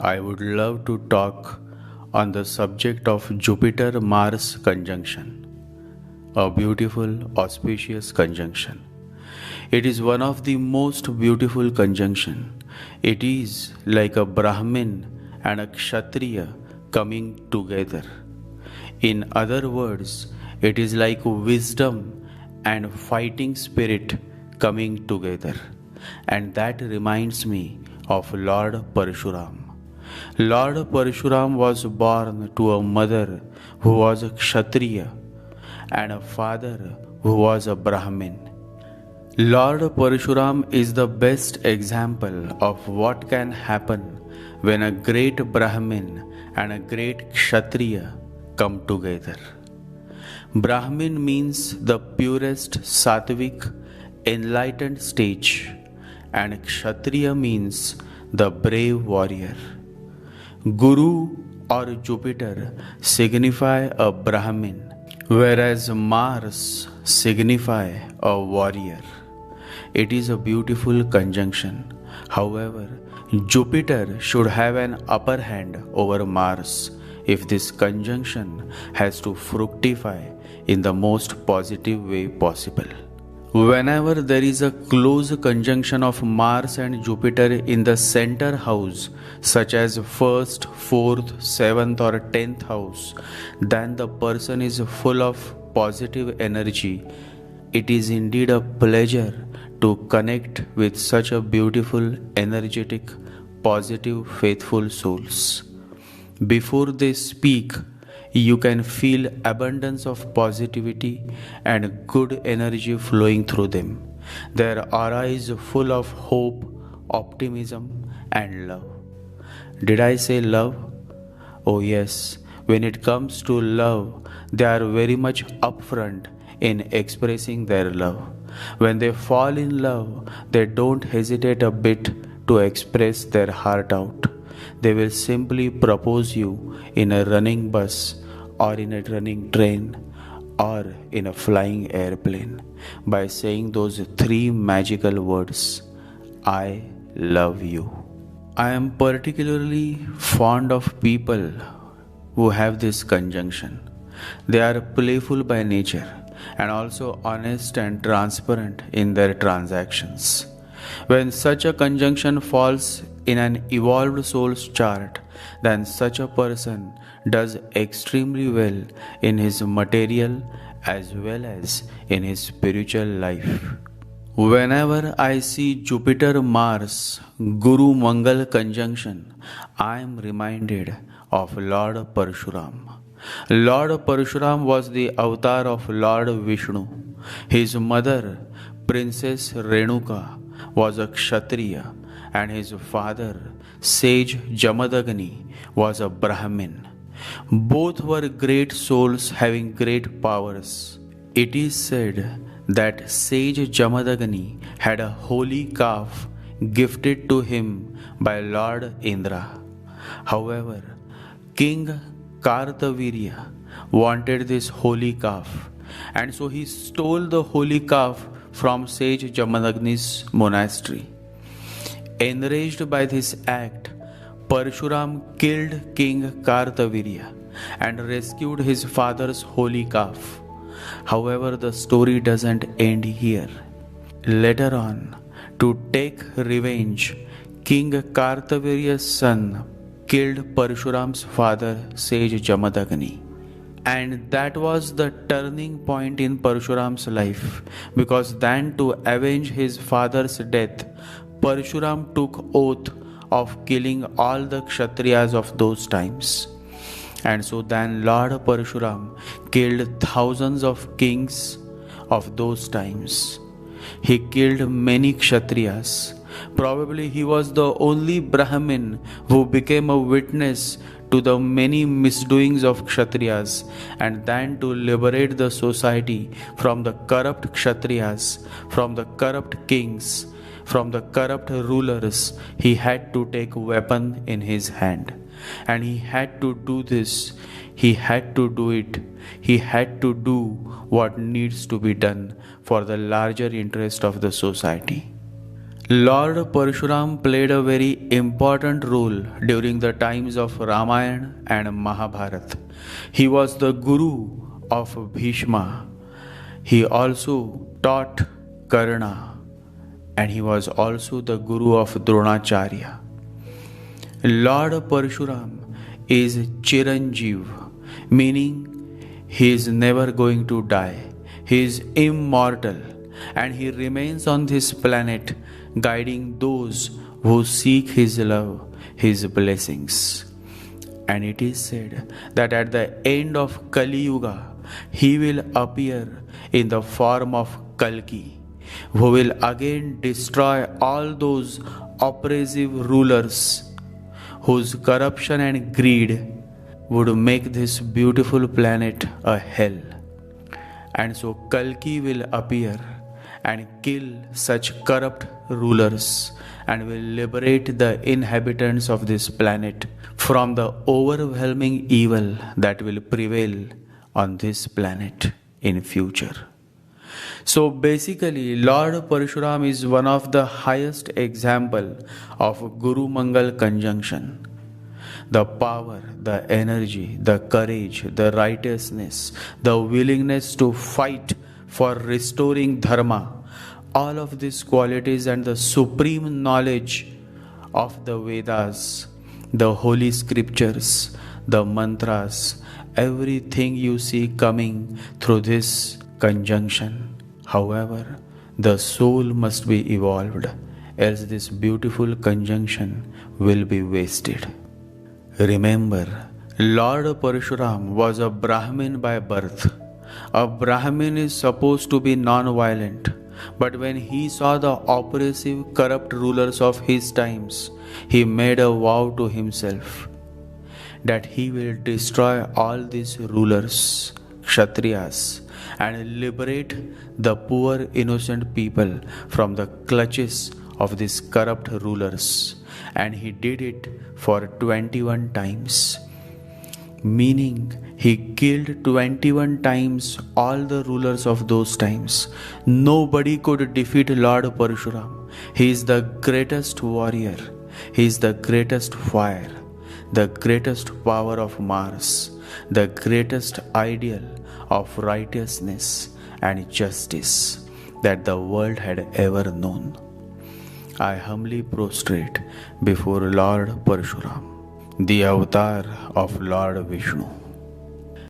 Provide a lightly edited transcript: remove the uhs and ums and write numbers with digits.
I would love to talk on the subject of Jupiter Mars conjunction, a beautiful, auspicious conjunction. It is one of the most beautiful conjunction. It is like a Brahmin and a Kshatriya coming together. In other words, it is like wisdom and fighting spirit coming together. And that reminds me of Lord Parashuram. Lord Parashuram was born to a mother who was a Kshatriya and a father who was a Brahmin. Lord Parashuram is the best example of what can happen when a great Brahmin and a great Kshatriya come together. Brahmin means the purest sattvic, enlightened stage, and Kshatriya means the brave warrior. Guru or Jupiter signify a Brahmin, whereas Mars signify a warrior. It is a beautiful conjunction. However, Jupiter should have an upper hand over Mars if this conjunction has to fructify in the most positive way possible. Whenever there is a close conjunction of Mars and Jupiter in the center house, such as 1st, 4th, 7th or 10th house, then the person is full of positive energy. It is indeed a pleasure to connect with such a beautiful, energetic, positive, faithful souls. Before they speak, you can feel abundance of positivity and good energy flowing through them. Their aura is full of hope, optimism and love. Did I say love? Oh yes, when it comes to love, they are very much upfront in expressing their love. When they fall in love, they don't hesitate a bit to express their heart out. They will simply propose you in a running bus or in a running train or in a flying airplane by saying those three magical words, I love you. I am particularly fond of people who have this conjunction. They are playful by nature and also honest and transparent in their transactions. When such a conjunction falls in an evolved soul's chart, then such a person does extremely well in his material as well as in his spiritual life. Whenever I see Jupiter Mars Guru Mangal conjunction, I am reminded of Lord Parashuram. Lord Parashuram was the avatar of Lord Vishnu. His mother, Princess Renuka, was a Kshatriya and his father, sage Jamadagni, was a Brahmin. Both were great souls having great powers. It is said that sage Jamadagni had a holy calf gifted to him by Lord Indra. However, King Kartavirya wanted this holy calf, and so he stole the holy calf from sage Jamadagni's monastery. Enraged by this act, Parashuram killed King Kartavirya and rescued his father's holy calf. However, the story doesn't end here. Later on, to take revenge, King Kartavirya's son killed Parashuram's father, sage Jamadagni. And that was the turning point in Parashuram's life, because then to avenge his father's death, Parashuram took oath of killing all the Kshatriyas of those times. And so then Lord Parashuram killed thousands of kings of those times. He killed many Kshatriyas. Probably he was the only Brahmin who became a witness to the many misdoings of Kshatriyas, and then to liberate the society from the corrupt Kshatriyas, from the corrupt kings, from the corrupt rulers, he had to take a weapon in his hand. And he had to do this, he had to do it, he had to do what needs to be done for the larger interest of the society. Lord Parashuram played a very important role during the times of Ramayana and Mahabharata. He was the guru of Bhishma. He also taught Karna, and he was also the guru of Dronacharya. Lord Parashuram is Chiranjeev, meaning he is never going to die. He is immortal, and he remains on this planet guiding those who seek his love, his blessings. And it is said that at the end of Kali Yuga, he will appear in the form of Kalki, who will again destroy all those oppressive rulers whose corruption and greed would make this beautiful planet a hell. And so Kalki will appear and kill such corrupt rulers and will liberate the inhabitants of this planet from the overwhelming evil that will prevail on this planet in future. So basically, Lord Parashuram is one of the highest example of Guru Mangal conjunction. The power, the energy, the courage, the righteousness, the willingness to fight for restoring dharma, all of these qualities and the supreme knowledge of the Vedas, the holy scriptures, the mantras, everything you see coming through this conjunction. However, the soul must be evolved, else this beautiful conjunction will be wasted. Remember, Lord Parashuram was a Brahmin by birth. A Brahmin is supposed to be non-violent, but when he saw the oppressive, corrupt rulers of his times, he made a vow to himself that he will destroy all these rulers, Kshatriyas, and liberate the poor innocent people from the clutches of these corrupt rulers. And he did it for 21 times. Meaning, he killed 21 times all the rulers of those times. Nobody could defeat Lord Parashuram. He is the greatest warrior. He is the greatest fire, the greatest power of Mars, the greatest ideal of righteousness and justice that the world had ever known. I humbly prostrate before Lord Parashuram, the avatar of Lord Vishnu.